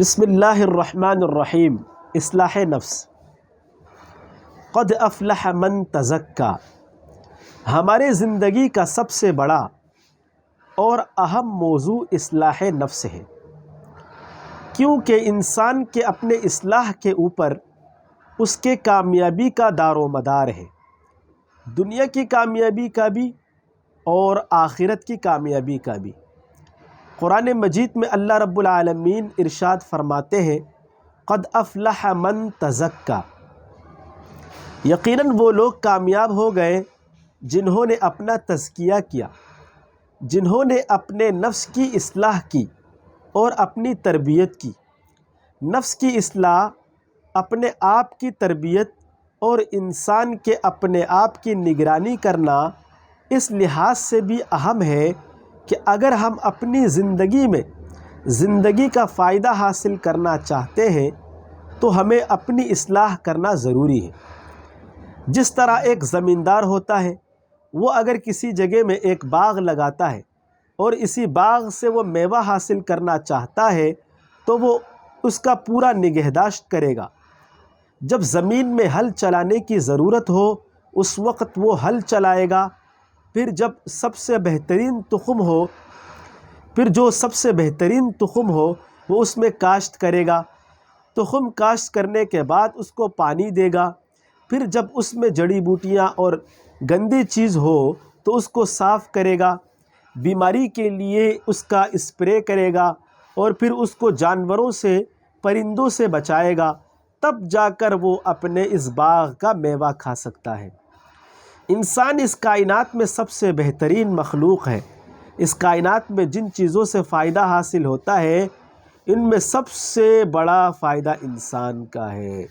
بسم اللہ الرحمن الرحیم۔ اصلاح نفس۔ قد افلح من تزکا، ہمارے زندگی کا سب سے بڑا اور اہم موضوع اصلاح نفس ہے، کیونکہ انسان کے اپنے اصلاح کے اوپر اس کے کامیابی کا دار و مدار ہے، دنیا کی کامیابی کا بھی اور آخرت کی کامیابی کا بھی۔ قرآن مجید میں اللہ رب العالمین ارشاد فرماتے ہیں قد افلح من تزکا، یقیناً وہ لوگ کامیاب ہو گئے جنہوں نے اپنا تزکیہ کیا، جنہوں نے اپنے نفس کی اصلاح کی اور اپنی تربیت کی۔ نفس کی اصلاح، اپنے آپ کی تربیت اور انسان کے اپنے آپ کی نگرانی کرنا اس لحاظ سے بھی اہم ہے کہ اگر ہم اپنی زندگی کا فائدہ حاصل کرنا چاہتے ہیں تو ہمیں اپنی اصلاح کرنا ضروری ہے۔ جس طرح ایک زمیندار ہوتا ہے، وہ اگر کسی جگہ میں ایک باغ لگاتا ہے اور اسی باغ سے وہ میوہ حاصل کرنا چاہتا ہے تو وہ اس کا پورا نگہداشت کرے گا۔ جب زمین میں ہل چلانے کی ضرورت ہو اس وقت وہ ہل چلائے گا، پھر جو سب سے بہترین تخم ہو وہ اس میں کاشت کرے گا، تخم کاشت کرنے کے بعد اس کو پانی دے گا، پھر جب اس میں جڑی بوٹیاں اور گندی چیز ہو تو اس کو صاف کرے گا، بیماری کے لیے اس کا اسپرے کرے گا اور پھر اس کو جانوروں سے، پرندوں سے بچائے گا، تب جا کر وہ اپنے اس باغ کا میوہ کھا سکتا ہے۔ انسان اس کائنات میں سب سے بہترین مخلوق ہے۔ اس کائنات میں جن چیزوں سے فائدہ حاصل ہوتا ہے ان میں سب سے بڑا فائدہ انسان کا ہے،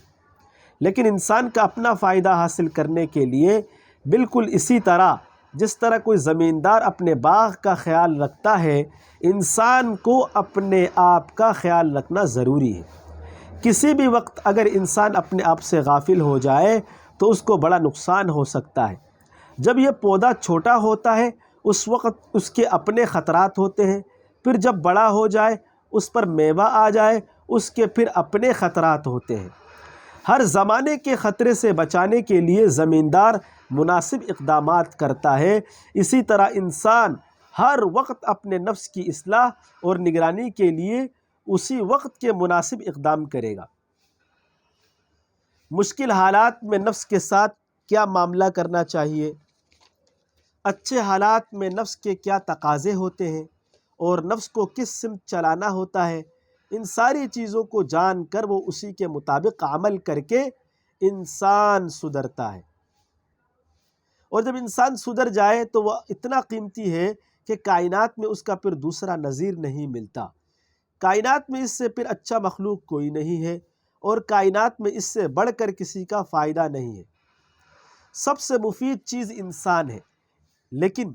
لیکن انسان کا اپنا فائدہ حاصل کرنے کے لیے بالکل اسی طرح جس طرح کوئی زمیندار اپنے باغ کا خیال رکھتا ہے، انسان کو اپنے آپ کا خیال رکھنا ضروری ہے۔ کسی بھی وقت اگر انسان اپنے آپ سے غافل ہو جائے تو اس کو بڑا نقصان ہو سکتا ہے۔ جب یہ پودا چھوٹا ہوتا ہے اس وقت اس کے اپنے خطرات ہوتے ہیں، پھر جب بڑا ہو جائے اس پر میوہ آ جائے اس کے پھر اپنے خطرات ہوتے ہیں۔ ہر زمانے کے خطرے سے بچانے کے لیے زمیندار مناسب اقدامات کرتا ہے، اسی طرح انسان ہر وقت اپنے نفس کی اصلاح اور نگرانی کے لیے اسی وقت کے مناسب اقدام کرے گا۔ مشکل حالات میں نفس کے ساتھ کیا معاملہ کرنا چاہیے، اچھے حالات میں نفس کے کیا تقاضے ہوتے ہیں اور نفس کو کس سمت چلانا ہوتا ہے، ان ساری چیزوں کو جان کر وہ اسی کے مطابق عمل کر کے انسان سدھرتا ہے۔ اور جب انسان سدھر جائے تو وہ اتنا قیمتی ہے کہ کائنات میں اس کا پھر دوسرا نظیر نہیں ملتا۔ کائنات میں اس سے پھر اچھا مخلوق کوئی نہیں ہے اور کائنات میں اس سے بڑھ کر کسی کا فائدہ نہیں ہے۔ سب سے مفید چیز انسان ہے، لیکن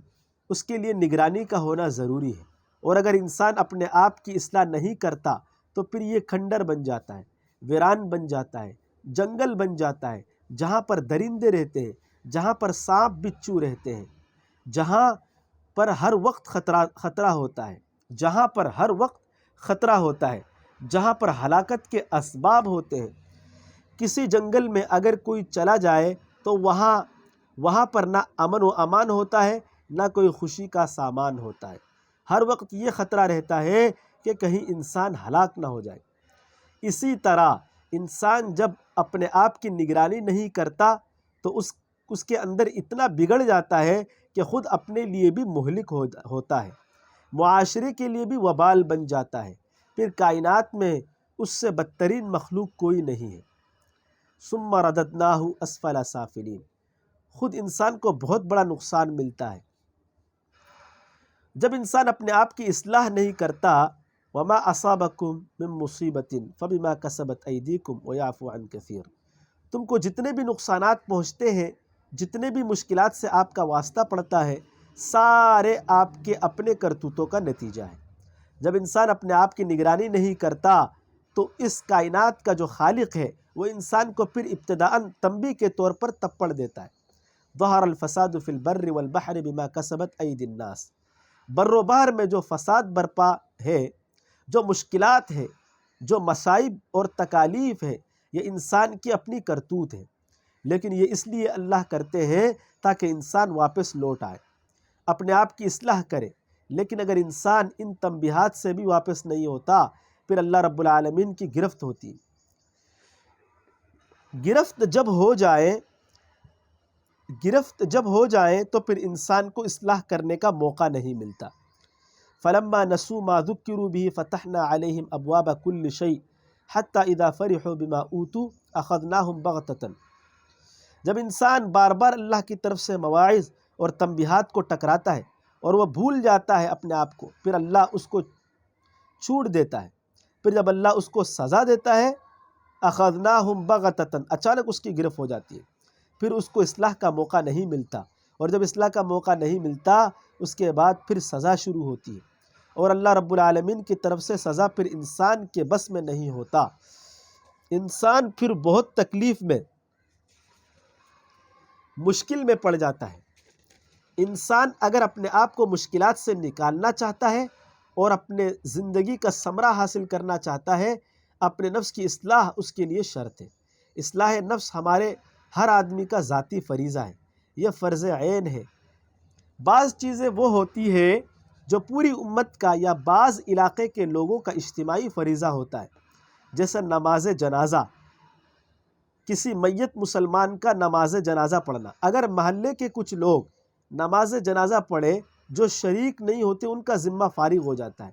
اس کے لیے نگرانی کا ہونا ضروری ہے، اور اگر انسان اپنے آپ کی اصلاح نہیں کرتا تو پھر یہ کھنڈر بن جاتا ہے، ویران بن جاتا ہے، جنگل بن جاتا ہے جہاں پر درندے رہتے ہیں، جہاں پر سانپ بچھو رہتے ہیں، جہاں پر ہر وقت خطرہ ہوتا ہے، جہاں پر ہر وقت خطرہ ہوتا ہے، جہاں پر ہلاکت کے اسباب ہوتے ہیں۔ کسی جنگل میں اگر کوئی چلا جائے تو وہاں پر نہ امن و امان ہوتا ہے، نہ کوئی خوشی کا سامان ہوتا ہے۔ ہر وقت یہ خطرہ رہتا ہے کہ کہیں انسان ہلاک نہ ہو جائے۔ اسی طرح انسان جب اپنے آپ کی نگرانی نہیں کرتا تو اس کے اندر اتنا بگڑ جاتا ہے کہ خود اپنے لیے بھی مہلک ہوتا ہے، معاشرے کے لیے بھی وبال بن جاتا ہے، پھر کائنات میں اس سے بدترین مخلوق کوئی نہیں ہے۔ ثم رددناہ اسفل سافلین، خود انسان کو بہت بڑا نقصان ملتا ہے جب انسان اپنے آپ کی اصلاح نہیں کرتا۔ وما اصابکم من مصیبت فبما کسبت ایدیکم ویعفو عن کثیر، تم کو جتنے بھی نقصانات پہنچتے ہیں، جتنے بھی مشکلات سے آپ کا واسطہ پڑتا ہے، سارے آپ کے اپنے کرتوتوں کا نتیجہ ہے۔ جب انسان اپنے آپ کی نگرانی نہیں کرتا تو اس کائنات کا جو خالق ہے وہ انسان کو پھر ابتداءً تنبیہ کے طور پر تپڑ دیتا ہے۔ ظہر الفساد فی البر والبحر بما کسبت ایدی الناس، بر و بحر میں جو فساد برپا ہے، جو مشکلات ہے، جو مصائب اور تکالیف ہے یہ انسان کی اپنی کرتوت ہے، لیکن یہ اس لیے اللہ کرتے ہیں تاکہ انسان واپس لوٹ آئے، اپنے آپ کی اصلاح کرے۔ لیکن اگر انسان ان تنبیہات سے بھی واپس نہیں ہوتا، پھر اللہ رب العالمین کی گرفت ہوتی ہے۔ گرفت جب ہو جائے تو پھر انسان کو اصلاح کرنے کا موقع نہیں ملتا۔ فلما نسوا ما ذکروا به فتحنا علیہم ابواب کل شیء حتی اذا فرحوا بما اوتوا اخذناہم بغتۃ۔ جب انسان بار بار اللہ کی طرف سے مواعظ اور تنبیہات کو ٹکراتا ہے اور وہ بھول جاتا ہے اپنے آپ کو، پھر اللہ اس کو چھوڑ دیتا ہے۔ پھر جب اللہ اس کو سزا دیتا ہے، اخذناہم بغتۃ، اچانک اس کی گرفت ہو جاتی ہے، پھر اس کو اصلاح کا موقع نہیں ملتا، اور جب اصلاح کا موقع نہیں ملتا اس کے بعد پھر سزا شروع ہوتی ہے، اور اللہ رب العالمین کی طرف سے سزا پھر انسان کے بس میں نہیں ہوتا۔ انسان پھر بہت تکلیف میں، مشکل میں پڑ جاتا ہے۔ انسان اگر اپنے آپ کو مشکلات سے نکالنا چاہتا ہے اور اپنے زندگی کا ثمرہ حاصل کرنا چاہتا ہے، اپنے نفس کی اصلاح اس کے لیے شرط ہے۔ اصلاح نفس ہمارے ہر آدمی کا ذاتی فریضہ ہے، یہ فرض عین ہے۔ بعض چیزیں وہ ہوتی ہے جو پوری امت کا یا بعض علاقے کے لوگوں کا اجتماعی فریضہ ہوتا ہے، جیسے نماز جنازہ، کسی میت مسلمان کا نماز جنازہ پڑھنا۔ اگر محلے کے کچھ لوگ نماز جنازہ پڑھے جو شریک نہیں ہوتے، ان کا ذمہ فارغ ہو جاتا ہے۔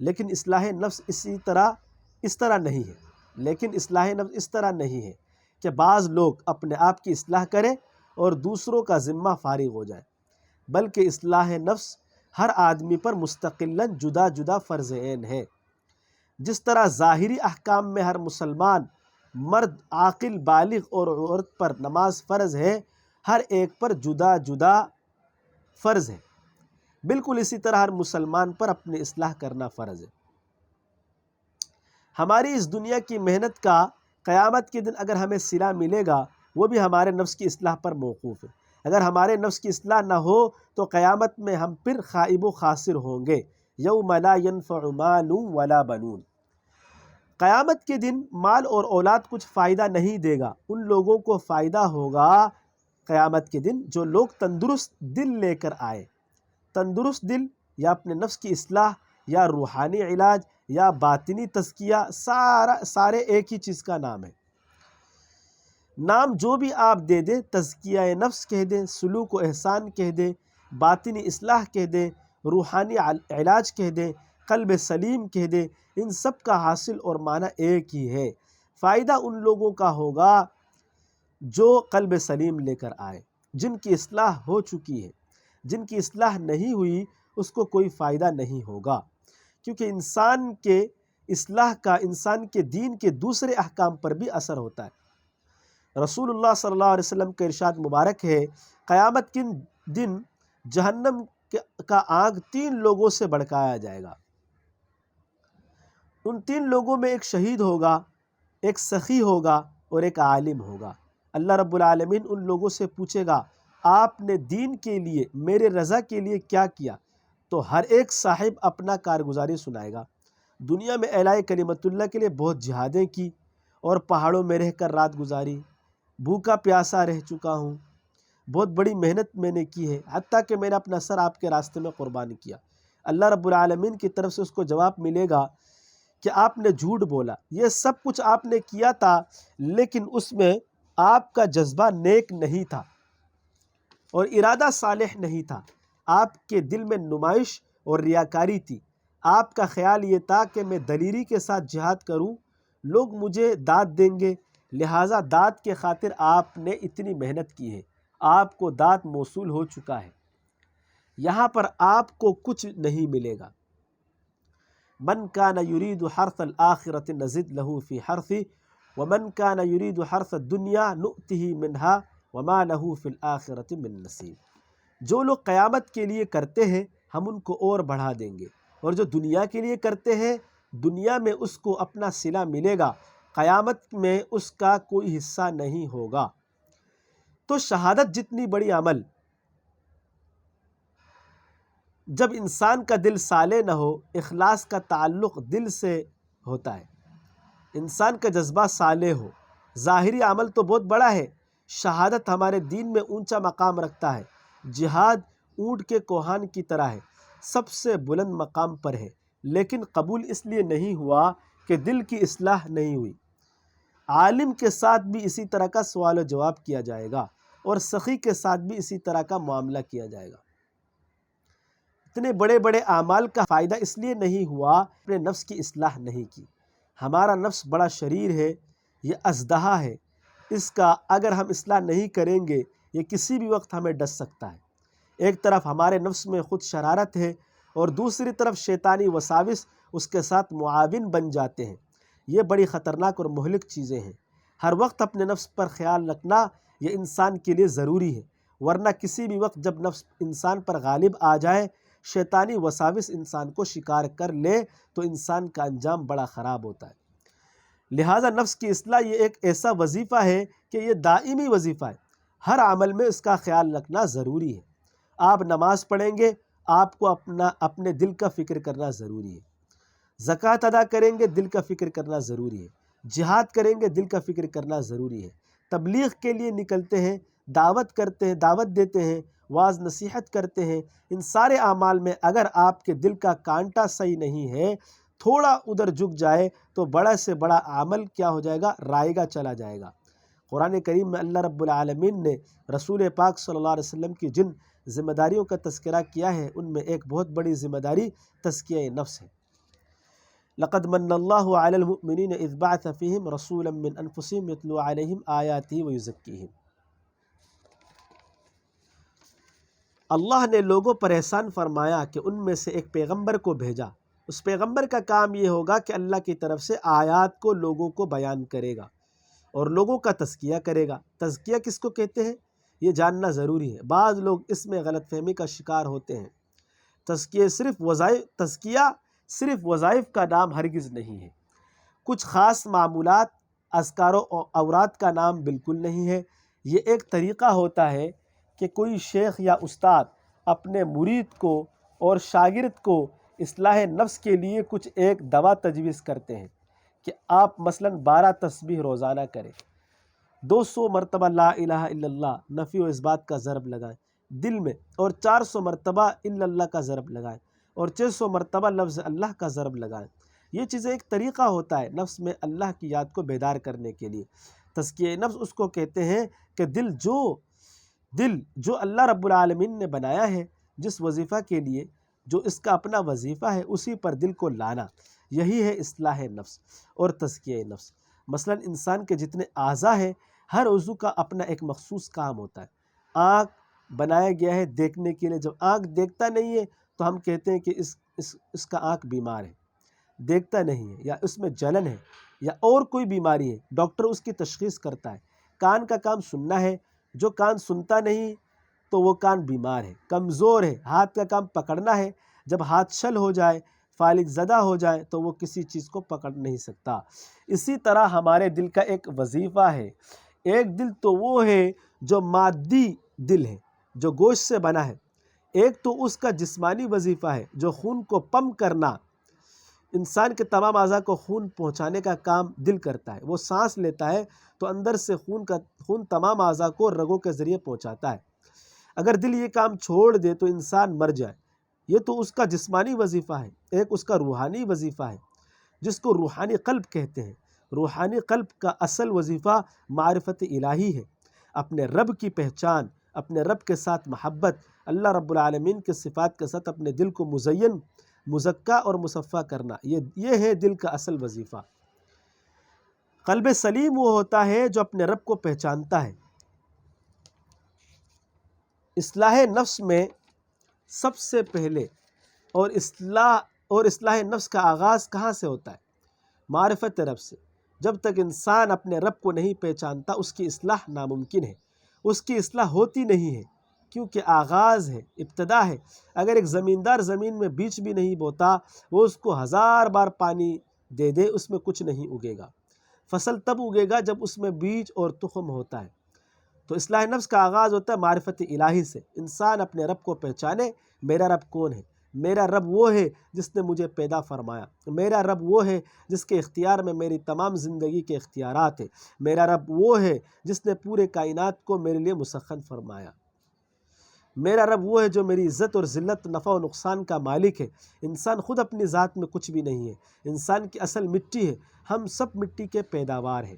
لیکن اصلاح نفس اس طرح نہیں ہے، کہ بعض لوگ اپنے آپ کی اصلاح کریں اور دوسروں کا ذمہ فارغ ہو جائے، بلکہ اصلاح نفس ہر آدمی پر مستقلاً جدا جدا فرض عین ہے۔ جس طرح ظاہری احکام میں ہر مسلمان مرد عاقل بالغ اور عورت پر نماز فرض ہے، ہر ایک پر جدا جدا فرض ہے، بالکل اسی طرح ہر مسلمان پر اپنی اصلاح کرنا فرض ہے۔ ہماری اس دنیا کی محنت کا قیامت کے دن اگر ہمیں صلہ ملے گا، وہ بھی ہمارے نفس کی اصلاح پر موقوف ہے۔ اگر ہمارے نفس کی اصلاح نہ ہو تو قیامت میں ہم پھر خائب و خاسر ہوں گے۔ یوم لا ينفع مال ولا بنون۔ قیامت کے دن مال اور اولاد کچھ فائدہ نہیں دے گا۔ ان لوگوں کو فائدہ ہوگا قیامت کے دن جو لوگ تندرست دل لے کر آئے۔ تندرست دل یا اپنے نفس کی اصلاح یا روحانی علاج یا باطنی تزکیہ، سارے ایک ہی چیز کا نام ہے۔ نام جو بھی آپ دے دیں، تزکیہ نفس کہہ دیں، سلوک و احسان کہہ دیں، باطنی اصلاح کہہ دیں، روحانی علاج کہہ دیں، قلب سلیم کہہ دیں، ان سب کا حاصل اور معنی ایک ہی ہے۔ فائدہ ان لوگوں کا ہوگا جو قلب سلیم لے کر آئے، جن کی اصلاح ہو چکی ہے۔ جن کی اصلاح نہیں ہوئی اس کو کوئی فائدہ نہیں ہوگا، کیونکہ انسان کے اصلاح کا انسان کے دین کے دوسرے احکام پر بھی اثر ہوتا ہے۔ رسول اللہ صلی اللہ علیہ وسلم کا ارشاد مبارک ہے، قیامت کے دن جہنم کا آگ 3 لوگوں سے بھڑکایا جائے گا۔ ان 3 لوگوں میں ایک شہید ہوگا، ایک سخی ہوگا اور ایک عالم ہوگا۔ اللہ رب العالمین ان لوگوں سے پوچھے گا، آپ نے دین کے لیے، میرے رضا کے لیے کیا کیا؟ تو ہر ایک صاحب اپنا کارگزاری سنائے گا۔ دنیا میں اعلاء کلمت اللہ کے لیے بہت جہادیں کی اور پہاڑوں میں رہ کر رات گزاری، بھوکا پیاسا رہ چکا ہوں، بہت بڑی محنت میں نے کی ہے، حتیٰ کہ میں نے اپنا سر آپ کے راستے میں قربان کیا۔ اللہ رب العالمین کی طرف سے اس کو جواب ملے گا کہ آپ نے جھوٹ بولا، یہ سب کچھ آپ نے کیا تھا لیکن اس میں آپ کا جذبہ نیک نہیں تھا اور ارادہ صالح نہیں تھا، آپ کے دل میں نمائش اور ریاکاری تھی۔ آپ کا خیال یہ تھا کہ میں دلیری کے ساتھ جہاد کروں، لوگ مجھے داد دیں گے، لہٰذا داد کے خاطر آپ نے اتنی محنت کی ہے، آپ کو داد موصول ہو چکا ہے، یہاں پر آپ کو کچھ نہیں ملے گا۔ من کان یرید حرث الآخرۃ نزد لہ فی حرثہ ومن کان یرید حرث الدنیا نؤتہ منہا وما لہ فی الآخرۃ من نصیب۔ جو لوگ قیامت کے لیے کرتے ہیں ہم ان کو اور بڑھا دیں گے، اور جو دنیا کے لیے کرتے ہیں دنیا میں اس کو اپنا صلہ ملے گا، قیامت میں اس کا کوئی حصہ نہیں ہوگا۔ تو شہادت جتنی بڑی عمل، جب انسان کا دل صالح نہ ہو، اخلاص کا تعلق دل سے ہوتا ہے، انسان کا جذبہ صالح ہو۔ ظاہری عمل تو بہت بڑا ہے، شہادت ہمارے دین میں اونچا مقام رکھتا ہے، جہاد اونٹ کے کوہان کی طرح ہے، سب سے بلند مقام پر ہے، لیکن قبول اس لیے نہیں ہوا کہ دل کی اصلاح نہیں ہوئی۔ عالم کے ساتھ بھی اسی طرح کا سوال و جواب کیا جائے گا، اور سخی کے ساتھ بھی اسی طرح کا معاملہ کیا جائے گا۔ اتنے بڑے بڑے اعمال کا فائدہ اس لیے نہیں ہوا اپنے نفس کی اصلاح نہیں کی۔ ہمارا نفس بڑا شریر ہے، یہ اژدہا ہے، اس کا اگر ہم اصلاح نہیں کریں گے یہ کسی بھی وقت ہمیں ڈس سکتا ہے۔ ایک طرف ہمارے نفس میں خود شرارت ہے، اور دوسری طرف شیطانی وساوس اس کے ساتھ معاون بن جاتے ہیں۔ یہ بڑی خطرناک اور مہلک چیزیں ہیں۔ ہر وقت اپنے نفس پر خیال رکھنا یہ انسان کے لیے ضروری ہے، ورنہ کسی بھی وقت جب نفس انسان پر غالب آ جائے، شیطانی وساوس انسان کو شکار کر لے، تو انسان کا انجام بڑا خراب ہوتا ہے۔ لہٰذا نفس کی اصلاح یہ ایک ایسا وظیفہ ہے کہ یہ دائمی وظیفہ ہے، ہر عمل میں اس کا خیال رکھنا ضروری ہے۔ آپ نماز پڑھیں گے، آپ کو اپنے دل کا فکر کرنا ضروری ہے۔ زکوٰۃ ادا کریں گے، دل کا فکر کرنا ضروری ہے۔ جہاد کریں گے، دل کا فکر کرنا ضروری ہے۔ تبلیغ کے لیے نکلتے ہیں، دعوت کرتے ہیں، دعوت دیتے ہیں، واعظ نصیحت کرتے ہیں، ان سارے اعمال میں اگر آپ کے دل کا کانٹا صحیح نہیں ہے، تھوڑا ادھر جھک جائے تو بڑا سے بڑا عمل کیا ہو جائے گا؟ رائے گا چلا جائے گا۔ قرآن کریم میں اللہ رب العالمین نے رسول پاک صلی اللہ علیہ وسلم کی جن ذمہ داریوں کا تذکرہ کیا ہے، ان میں ایک بہت بڑی ذمہ داری تزکیہ نفس ہے۔ لقد من اللہ علی المؤمنین اذ بعث فیہم رسولا من انفسہم یتلو علیہم آیاتہ ویزکیہم۔ اللہ نے لوگوں پر احسان فرمایا کہ ان میں سے ایک پیغمبر کو بھیجا۔ اس پیغمبر کا کام یہ ہوگا کہ اللہ کی طرف سے آیات کو لوگوں کو بیان کرے گا اور لوگوں کا تزکیہ کرے گا۔ تزکیہ کس کو کہتے ہیں یہ جاننا ضروری ہے، بعض لوگ اس میں غلط فہمی کا شکار ہوتے ہیں۔ تزکیہ صرف وظائف کا نام ہرگز نہیں ہے، کچھ خاص معمولات، اذکار و اوراد کا نام بالکل نہیں ہے۔ یہ ایک طریقہ ہوتا ہے کہ کوئی شیخ یا استاد اپنے مرید کو اور شاگرد کو اصلاح نفس کے لیے کچھ ایک دوا تجویز کرتے ہیں کہ آپ مثلاً 12 تسبیح روزانہ کریں، 200 مرتبہ لا الہ الا اللہ نفی و اس بات کا ضرب لگائیں دل میں، اور 400 مرتبہ الا اللہ کا ضرب لگائیں، اور 600 مرتبہ لفظ اللہ کا ضرب لگائیں۔ یہ چیزیں ایک طریقہ ہوتا ہے نفس میں اللہ کی یاد کو بیدار کرنے کے لیے۔ تزکیہ نفس اس کو کہتے ہیں کہ دل جو اللہ رب العالمین نے بنایا ہے جس وظیفہ کے لیے، جو اس کا اپنا وظیفہ ہے، اسی پر دل کو لانا، یہی ہے اصلاح نفس اور تزکیہ نفس۔ مثلا انسان کے جتنے اعضاء ہیں، ہر عضو کا اپنا ایک مخصوص کام ہوتا ہے۔ آنکھ بنایا گیا ہے دیکھنے کے لیے، جب آنکھ دیکھتا نہیں ہے تو ہم کہتے ہیں کہ اس کا آنکھ بیمار ہے، دیکھتا نہیں ہے، یا اس میں جلن ہے، یا اور کوئی بیماری ہے، ڈاکٹر اس کی تشخیص کرتا ہے۔ کان کا کام سننا ہے، جو کان سنتا نہیں تو وہ کان بیمار ہے، کمزور ہے۔ ہاتھ کا کام پکڑنا ہے، جب ہاتھ شل ہو جائے، فالج زدہ ہو جائے تو وہ کسی چیز کو پکڑ نہیں سکتا۔ اسی طرح ہمارے دل کا ایک وظیفہ ہے۔ ایک دل تو وہ ہے جو مادی دل ہے، جو گوشت سے بنا ہے۔ ایک تو اس کا جسمانی وظیفہ ہے جو خون کو پمپ کرنا، انسان کے تمام اعضاء کو خون پہنچانے کا کام دل کرتا ہے۔ وہ سانس لیتا ہے تو اندر سے خون تمام اعضاء کو رگوں کے ذریعے پہنچاتا ہے۔ اگر دل یہ کام چھوڑ دے تو انسان مر جائے۔ یہ تو اس کا جسمانی وظیفہ ہے۔ ایک اس کا روحانی وظیفہ ہے جس کو روحانی قلب کہتے ہیں۔ روحانی قلب کا اصل وظیفہ معرفت الہی ہے، اپنے رب کی پہچان، اپنے رب کے ساتھ محبت، اللہ رب العالمین کے صفات کے ساتھ اپنے دل کو مزین، مزکا اور مصفا کرنا، یہ ہے دل کا اصل وظیفہ۔ قلب سلیم وہ ہوتا ہے جو اپنے رب کو پہچانتا ہے۔ اصلاح نفس میں سب سے پہلے اور اصلاح نفس کا آغاز کہاں سے ہوتا ہے؟ معرفت رب سے۔ جب تک انسان اپنے رب کو نہیں پہچانتا اس کی اصلاح ناممکن ہے، اس کی اصلاح ہوتی نہیں ہے، کیونکہ آغاز ہے، ابتدا ہے۔ اگر ایک زمیندار زمین میں بیج بھی نہیں بوتا، وہ اس کو 1000 بار پانی دے دے، اس میں کچھ نہیں اگے گا۔ فصل تب اگے گا جب اس میں بیج اور تخم ہوتا ہے۔ تو اصلاح نفس کا آغاز ہوتا ہے معرفت الہی سے۔ انسان اپنے رب کو پہچانے، میرا رب کون ہے، میرا رب وہ ہے جس نے مجھے پیدا فرمایا، میرا رب وہ ہے جس کے اختیار میں میری تمام زندگی کے اختیارات ہیں، میرا رب وہ ہے جس نے پورے کائنات کو میرے لیے مسخر فرمایا، میرا رب وہ ہے جو میری عزت اور ذلت، نفع و نقصان کا مالک ہے۔ انسان خود اپنی ذات میں کچھ بھی نہیں ہے، انسان کی اصل مٹی ہے، ہم سب مٹی کے پیداوار ہیں۔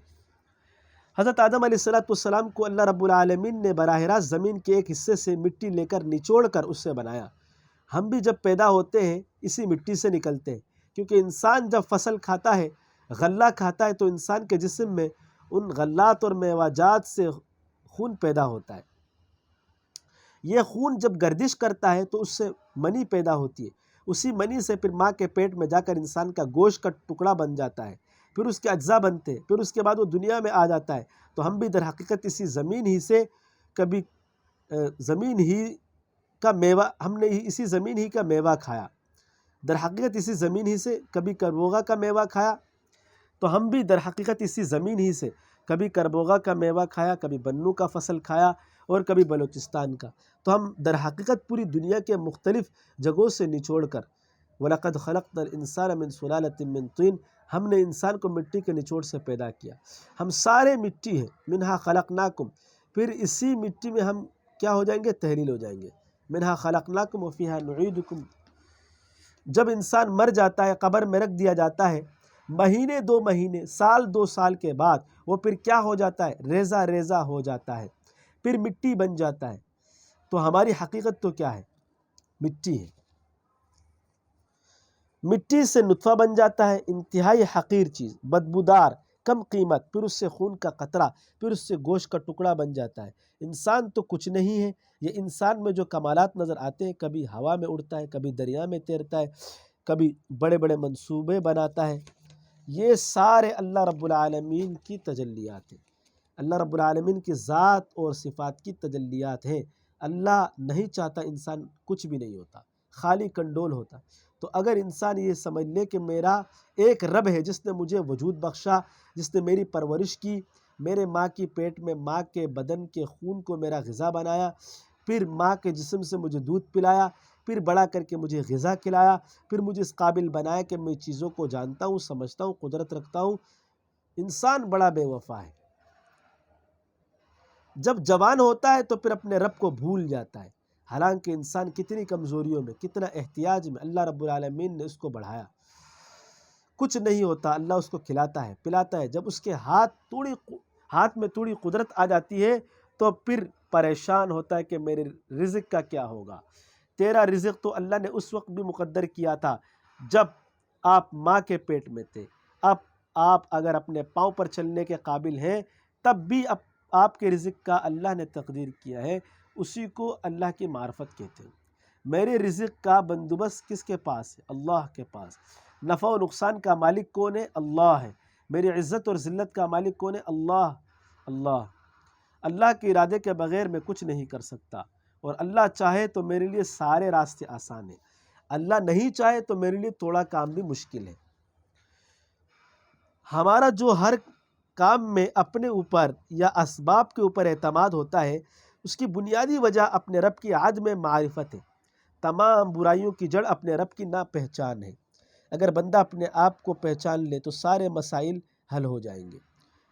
حضرت آدم علیہ السلام کو اللہ رب العالمین نے براہ راست زمین کے ایک حصے سے مٹی لے کر نچوڑ کر اس سے بنایا۔ ہم بھی جب پیدا ہوتے ہیں اسی مٹی سے نکلتے ہیں، کیونکہ انسان جب فصل کھاتا ہے، غلہ کھاتا ہے، تو انسان کے جسم میں ان غلات اور میوہ جات سے خون پیدا ہوتا ہے۔ یہ خون جب گردش کرتا ہے تو اس سے منی پیدا ہوتی ہے، اسی منی سے پھر ماں کے پیٹ میں جا کر انسان کا گوشت کا ٹکڑا بن جاتا ہے، پھر اس کے اجزاء بنتے ہیں، پھر اس کے بعد وہ دنیا میں آ جاتا ہے۔ تو ہم بھی در حقیقت اسی زمین ہی سے کبھی زمین ہی کا میوہ، ہم نے اسی زمین ہی کا میوہ کھایا، در حقیقت اسی زمین ہی سے کبھی کربوغا کا میوہ کھایا، تو ہم بھی در حقیقت اسی زمین ہی سے کبھی کربوغا کا میوہ کھایا، کبھی بنو کا فصل کھایا اور کبھی بلوچستان کا۔ تو ہم در حقیقت پوری دنیا کے مختلف جگہوں سے نچوڑ کر وَلَقَدْ خَلَقْنَا الْإِنسَانَ مِنْ سُلَالَةٍ مِّن طِينٍ، ہم نے انسان کو مٹی کے نچوڑ سے پیدا کیا۔ ہم سارے مٹی ہیں، منہا خلقناکم، پھر اسی مٹی میں ہم کیا ہو جائیں گے؟ تحلیل ہو جائیں گے۔ منہا خلقناکم وفیہا نعیدکم، جب انسان مر جاتا ہے، قبر میں رکھ دیا جاتا ہے، مہینے 2 مہینے، سال 2 سال کے بعد وہ پھر کیا ہو جاتا ہے؟ ریزہ ریزہ ہو جاتا ہے، پھر مٹی بن جاتا ہے۔ تو ہماری حقیقت تو کیا ہے؟ مٹی ہے۔ مٹی سے نطفہ بن جاتا ہے، انتہائی حقیر چیز، بدبودار، کم قیمت، پھر اس سے خون کا قطرہ، پھر اس سے گوشت کا ٹکڑا بن جاتا ہے۔ انسان تو کچھ نہیں ہے، یہ انسان میں جو کمالات نظر آتے ہیں، کبھی ہوا میں اڑتا ہے، کبھی دریا میں تیرتا ہے، کبھی بڑے بڑے منصوبے بناتا ہے، یہ سارے اللہ رب العالمین کی تجلیات ہیں، اللہ رب العالمین کی ذات اور صفات کی تجلیات ہیں۔ اللہ نہیں چاہتا انسان کچھ بھی نہیں ہوتا، خالی کنڈول ہوتا۔ تو اگر انسان یہ سمجھ لے کہ میرا ایک رب ہے جس نے مجھے وجود بخشا، جس نے میری پرورش کی، میرے ماں کی پیٹ میں ماں کے بدن کے خون کو میرا غذا بنایا، پھر ماں کے جسم سے مجھے دودھ پلایا، پھر بڑا کر کے مجھے غذا کھلایا، پھر مجھے اس قابل بنایا کہ میں چیزوں کو جانتا ہوں، سمجھتا ہوں، قدرت رکھتا ہوں، انسان بڑا بے وفا ہے۔ جب جوان ہوتا ہے تو پھر اپنے رب کو بھول جاتا ہے، حالانکہ انسان کتنی کمزوریوں میں، کتنا احتیاج میں اللہ رب العالمین نے اس کو بڑھایا۔ کچھ نہیں ہوتا، اللہ اس کو کھلاتا ہے، پلاتا ہے۔ جب اس کے ہاتھ میں تھوڑی قدرت آ جاتی ہے تو پھر پریشان ہوتا ہے کہ میرے رزق کا کیا ہوگا۔ تیرا رزق تو اللہ نے اس وقت بھی مقدر کیا تھا جب آپ ماں کے پیٹ میں تھے۔ اب آپ اگر اپنے پاؤں پر چلنے کے قابل ہیں تب بھی آپ کے رزق کا اللہ نے تقدیر کیا ہے، اسی کو اللہ کی معرفت کہتے ہیں۔ میرے رزق کا بندوبست کس کے پاس ہے؟ اللہ کے پاس۔ نفع و نقصان کا مالک کون ہے؟ اللہ ہے۔ میری عزت اور ذلت کا مالک کون ہے؟ اللہ۔ اللہ کے ارادے کے بغیر میں کچھ نہیں کر سکتا، اور اللہ چاہے تو میرے لیے سارے راستے آسان ہیں، اللہ نہیں چاہے تو میرے لیے تھوڑا کام بھی مشکل ہے۔ ہمارا جو ہر کام میں اپنے اوپر یا اسباب کے اوپر اعتماد ہوتا ہے، اس کی بنیادی وجہ اپنے رب کی عدم معرفت ہے۔ تمام برائیوں کی جڑ اپنے رب کی نا پہچان ہے۔ اگر بندہ اپنے آپ کو پہچان لے تو سارے مسائل حل ہو جائیں گے،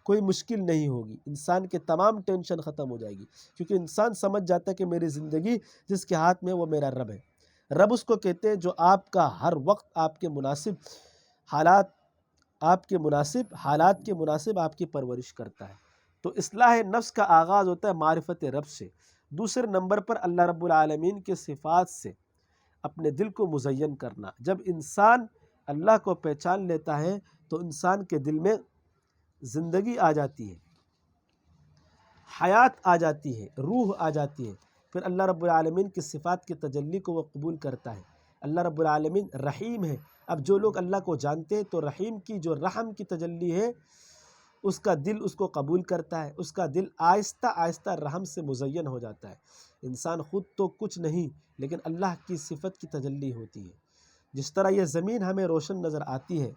کوئی مشکل نہیں ہوگی، انسان کے تمام ٹینشن ختم ہو جائے گی، کیونکہ انسان سمجھ جاتا ہے کہ میری زندگی جس کے ہاتھ میں وہ میرا رب ہے۔ رب اس کو کہتے ہیں جو آپ کا ہر وقت آپ کے مناسب حالات آپ کی پرورش کرتا ہے۔ تو اصلاح نفس کا آغاز ہوتا ہے معرفت رب سے، دوسرے نمبر پر اللہ رب العالمین کے صفات سے اپنے دل کو مزین کرنا۔ جب انسان اللہ کو پہچان لیتا ہے تو انسان کے دل میں زندگی آ جاتی ہے، حیات آ جاتی ہے، روح آ جاتی ہے، پھر اللہ رب العالمین کی صفات کی تجلی کو وہ قبول کرتا ہے۔ اللہ رب العالمین رحیم ہے۔ اب جو لوگ اللہ کو جانتے ہیں تو رحیم کی جو رحم کی تجلی ہے اس کا دل اس کو قبول کرتا ہے، اس کا دل آہستہ آہستہ رحم سے مزین ہو جاتا ہے۔ انسان خود تو کچھ نہیں لیکن اللہ کی صفت کی تجلی ہوتی ہے۔ جس طرح یہ زمین ہمیں روشن نظر آتی ہے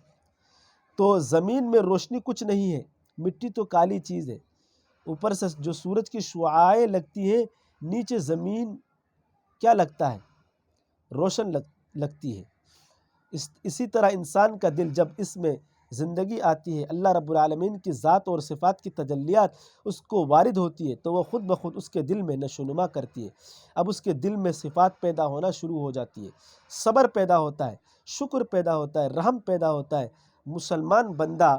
تو زمین میں روشنی کچھ نہیں ہے، مٹی تو کالی چیز ہے، اوپر سے جو سورج کی شعاعیں لگتی ہیں، نیچے زمین کیا لگتا ہے؟ روشن لگتی ہے۔ اسی طرح انسان کا دل جب اس میں زندگی آتی ہے، اللہ رب العالمین کی ذات اور صفات کی تجلیات اس کو وارد ہوتی ہے، تو وہ خود بخود اس کے دل میں نشو و نما کرتی ہے۔ اب اس کے دل میں صفات پیدا ہونا شروع ہو جاتی ہے، صبر پیدا ہوتا ہے، شکر پیدا ہوتا ہے، رحم پیدا ہوتا ہے۔ مسلمان بندہ،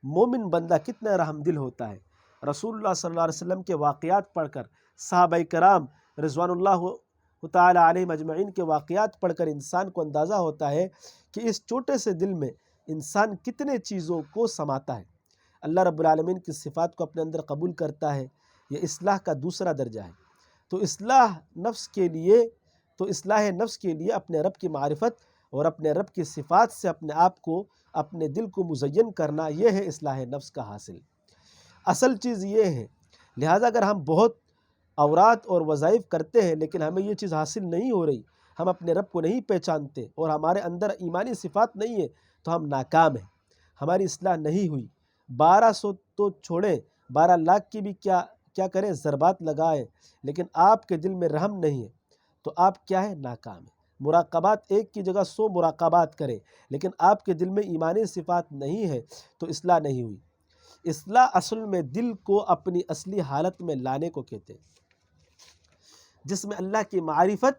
مومن بندہ کتنا رحم دل ہوتا ہے۔ رسول اللہ صلی اللہ علیہ وسلم کے واقعات پڑھ کر، صحابہ کرام رضوان اللہ تعالی علیہم اجمعین کے واقعات پڑھ کر انسان کو اندازہ ہوتا ہے کہ اس چھوٹے سے دل میں انسان کتنے چیزوں کو سماتا ہے۔ اللہ رب العالمین کی صفات کو اپنے اندر قبول کرتا ہے، یہ اصلاح کا دوسرا درجہ ہے۔ تو اصلاح نفس کے لیے اپنے رب کی معرفت اور اپنے رب کی صفات سے اپنے آپ کو، اپنے دل کو مزین کرنا، یہ ہے اصلاح نفس کا حاصل۔ اصل چیز یہ ہے، لہٰذا اگر ہم بہت اوراد اور وظائف کرتے ہیں لیکن ہمیں یہ چیز حاصل نہیں ہو رہی، ہم اپنے رب کو نہیں پہچانتے اور ہمارے اندر ایمانی صفات نہیں ہے، تو ہم ناکام ہیں، ہماری اصلاح نہیں ہوئی۔ 1200 تو چھوڑیں، 12 لاکھ کی بھی کیا کریں ضربات لگائیں، لیکن آپ کے دل میں رحم نہیں ہے تو آپ کیا ہے؟ ناکام ہیں۔ مراقبات ایک کی جگہ 100 مراقبات کریں، لیکن آپ کے دل میں ایمانی صفات نہیں ہے تو اصلاح نہیں ہوئی۔ اصلاح اصل میں دل کو اپنی اصلی حالت میں لانے کو کہتے ہیں، جس میں اللہ کی معرفت،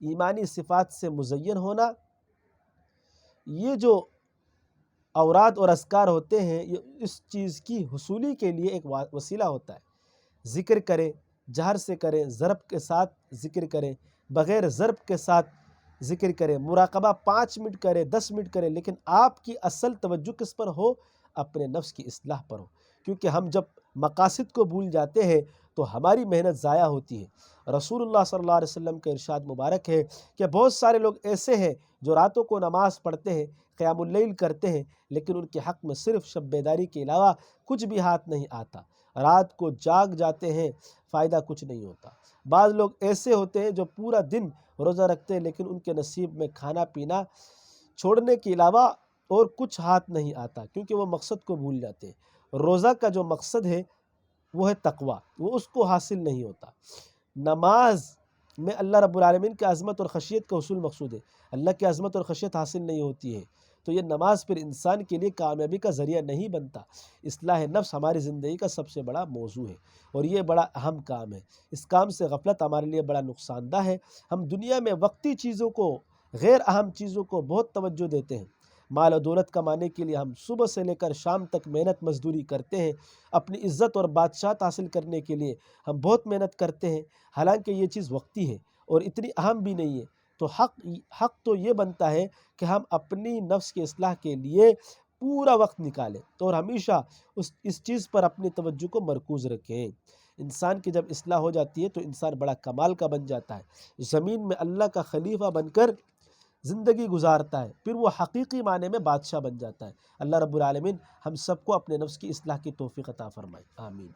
ایمانی صفات سے مزین ہونا۔ یہ جو اوراد اور اذکار ہوتے ہیں، یہ اس چیز کی حصولی کے لیے ایک وسیلہ ہوتا ہے۔ ذکر کریں، جہر سے کریں، ضرب کے ساتھ ذکر کریں، بغیر ضرب کے ساتھ ذکر کریں، مراقبہ 5 منٹ کریں، 10 منٹ کریں، لیکن آپ کی اصل توجہ کس پر ہو؟ اپنے نفس کی اصلاح پر ہو، کیونکہ ہم جب مقاصد کو بھول جاتے ہیں تو ہماری محنت ضائع ہوتی ہے۔ رسول اللہ صلی اللہ علیہ وسلم کا ارشاد مبارک ہے کہ بہت سارے لوگ ایسے ہیں جو راتوں کو نماز پڑھتے ہیں، قیام اللیل کرتے ہیں، لیکن ان کے حق میں صرف شب بیداری کے علاوہ کچھ بھی ہاتھ نہیں آتا، رات کو جاگ جاتے ہیں، فائدہ کچھ نہیں ہوتا۔ بعض لوگ ایسے ہوتے ہیں جو پورا دن روزہ رکھتے ہیں، لیکن ان کے نصیب میں کھانا پینا چھوڑنے کے علاوہ اور کچھ ہاتھ نہیں آتا، کیونکہ وہ مقصد کو بھول جاتے ہیں۔ روزہ کا جو مقصد ہے وہ ہے تقوی، وہ اس کو حاصل نہیں ہوتا۔ نماز میں اللہ رب العالمین کی عظمت اور خشیت کا حصول مقصود ہے، اللہ کی عظمت اور خشیت حاصل نہیں ہوتی ہے، تو یہ نماز پھر انسان کے لیے کامیابی کا ذریعہ نہیں بنتا۔ اصلاح نفس ہماری زندگی کا سب سے بڑا موضوع ہے اور یہ بڑا اہم کام ہے۔ اس کام سے غفلت ہمارے لیے بڑا نقصان دہ ہے۔ ہم دنیا میں وقتی چیزوں کو، غیر اہم چیزوں کو بہت توجہ دیتے ہیں۔ مال و دولت کمانے کے لیے ہم صبح سے لے کر شام تک محنت مزدوری کرتے ہیں، اپنی عزت اور بادشاہت حاصل کرنے کے لیے ہم بہت محنت کرتے ہیں، حالانکہ یہ چیز وقتی ہے اور اتنی اہم بھی نہیں ہے۔ تو حق تو یہ بنتا ہے کہ ہم اپنی نفس کی اصلاح کے لیے پورا وقت نکالیں اور ہمیشہ اس چیز پر اپنی توجہ کو مرکوز رکھیں۔ انسان کی جب اصلاح ہو جاتی ہے تو انسان بڑا کمال کا بن جاتا ہے، زمین میں اللہ کا خلیفہ بن کر زندگی گزارتا ہے، پھر وہ حقیقی معنی میں بادشاہ بن جاتا ہے۔ اللہ رب العالمین ہم سب کو اپنے نفس کی اصلاح کی توفیق عطا فرمائے، آمین۔